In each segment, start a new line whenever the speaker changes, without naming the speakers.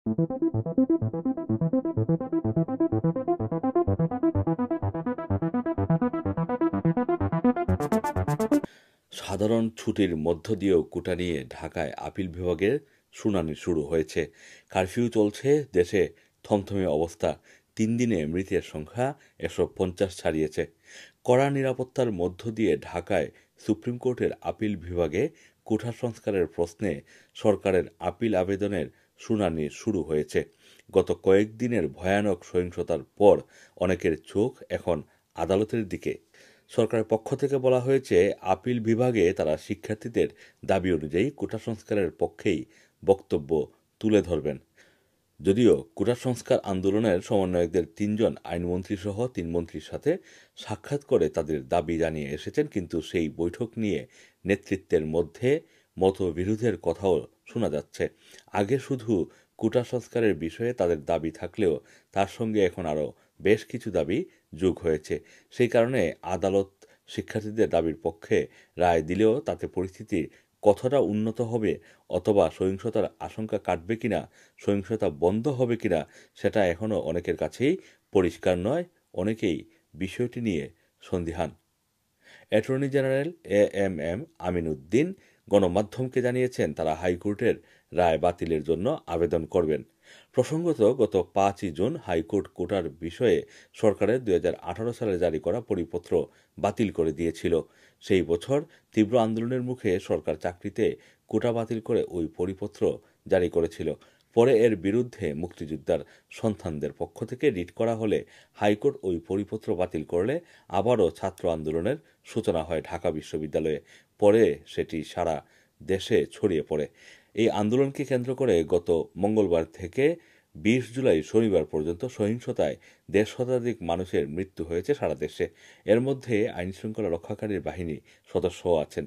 সাধারণ ছুটির মধ্য দিয়েও কোটা নিয়ে ঢাকায় আপিল বিভাগের শুনানি শুরু হয়েছে। কারফিউ চলছে, দেশে থমথমে অবস্থা। 3 দিনে মৃতের সংখ্যা 150 ছাড়িয়েছে। কড়া নিরাপত্তার মধ্য দিয়ে ঢাকায় সুপ্রিম কোর্টের আপিল বিভাগে কোটা সংস্কারের প্রশ্নে সরকারের আপিল আবেদনের শুনানি শুরু হয়েছে। গত কয়েকদিনের ভয়ানক সহিংসতার পর অনেকের চোখ এখন আদালতের দিকে। সরকারের পক্ষ থেকে বলা হয়েছে, আপিল বিভাগে তারা শিক্ষার্থীদের দাবি অনুযায়ী কোটা সংস্কারের পক্ষেই বক্তব্য তুলে ধরবেন। যদিও কোটা সংস্কার আন্দোলনের সমন্বয়কদের 3জন আইনমন্ত্রীসহ 3 মন্ত্রীর সাথে সাক্ষাৎ করে তাদের দাবি জানিয়ে এসেছেন, কিন্তু সেই বৈঠক নিয়ে নেতৃত্বের মধ্যে মতবিরোধের কথাও শোনা যাচ্ছে। আগে শুধু কোটা সংস্কারের বিষয়ে তাদের দাবি থাকলেও তার সঙ্গে এখন আরও বেশ কিছু দাবি যোগ হয়েছে। সেই কারণে আদালত শিক্ষার্থীদের দাবির পক্ষে রায় দিলেও তাতে পরিস্থিতি কতটা উন্নত হবে অথবা সহিংসতার আশঙ্কা কাটবে কিনা, সহিংসতা বন্ধ হবে কিনা, সেটা এখনও অনেকের কাছেই পরিষ্কার নয়। অনেকেই বিষয়টি নিয়ে সন্দিহান। Attorney general AMM Amin Uddin গণমাধ্যমকে জানিয়েছেন, তারা হাইকোর্টের রায় বাতিলের জন্য আবেদন করবেন। প্রসঙ্গত, গত 5ই জুন হাইকোর্ট কোটার বিষয়ে সরকারের 2018 সালে জারি করা পরিপত্র বাতিল করে দিয়েছিল। সেই বছর তীব্র আন্দোলনের মুখে সরকার চাকরিতে কোটা বাতিল করে ওই পরিপত্র জারি করেছিল। পরে এর বিরুদ্ধে মুক্তিযোদ্ধার সন্তানদের পক্ষ থেকে রিট করা হলে হাইকোর্ট ওই পরিপত্র বাতিল করলে আবারও ছাত্র আন্দোলনের সূচনা হয় ঢাকা বিশ্ববিদ্যালয়ে। পরে সেটি সারা দেশে ছড়িয়ে পড়ে। এই আন্দোলনকে কেন্দ্র করে গত মঙ্গলবার থেকে 20 জুলাই শনিবার পর্যন্ত সহিংসতায় 1.5 শতাধিক মানুষের মৃত্যু হয়েছে সারা দেশে। এর মধ্যে আইনশৃঙ্খলা রক্ষাকারী বাহিনী সদস্যও আছেন।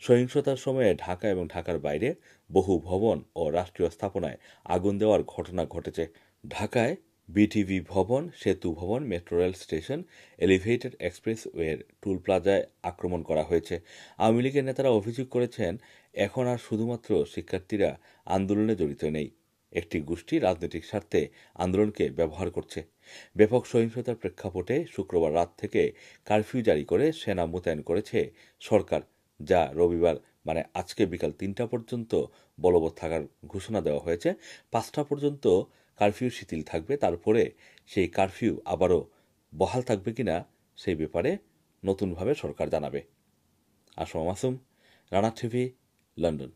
সহিংসতার সময়ে ঢাকা এবং ঢাকার বাইরে বহু ভবন ও রাষ্ট্রীয় স্থাপনায় আগুন দেওয়ার ঘটনা ঘটেছে। ঢাকায় বিটিভি ভবন, সেতু ভবন, মেট্রো রেল স্টেশন, এলিভেটেড এক্সপ্রেসওয়ের টুল প্লাজায় আক্রমণ করা হয়েছে। আওয়ামী লীগের নেতারা অভিযোগ করেছেন, এখন আর শুধুমাত্র শিক্ষার্থীরা আন্দোলনে জড়িত নেই, একটি গোষ্ঠী রাজনৈতিক স্বার্থে আন্দোলনকে ব্যবহার করছে। ব্যাপক সহিংসতার প্রেক্ষাপটে শুক্রবার রাত থেকে কারফিউ জারি করে সেনা মোতায়েন করেছে সরকার, যা রবিবার মানে আজকে বিকাল 3টা পর্যন্ত বলবৎ থাকার ঘোষণা দেওয়া হয়েছে। 5টা পর্যন্ত কারফিউ শিথিল থাকবে। তারপরে সেই কারফিউ আবারও বহাল থাকবে কিনা সেই ব্যাপারে নতুনভাবে সরকার জানাবে। Assam Masum, Rana TV, London.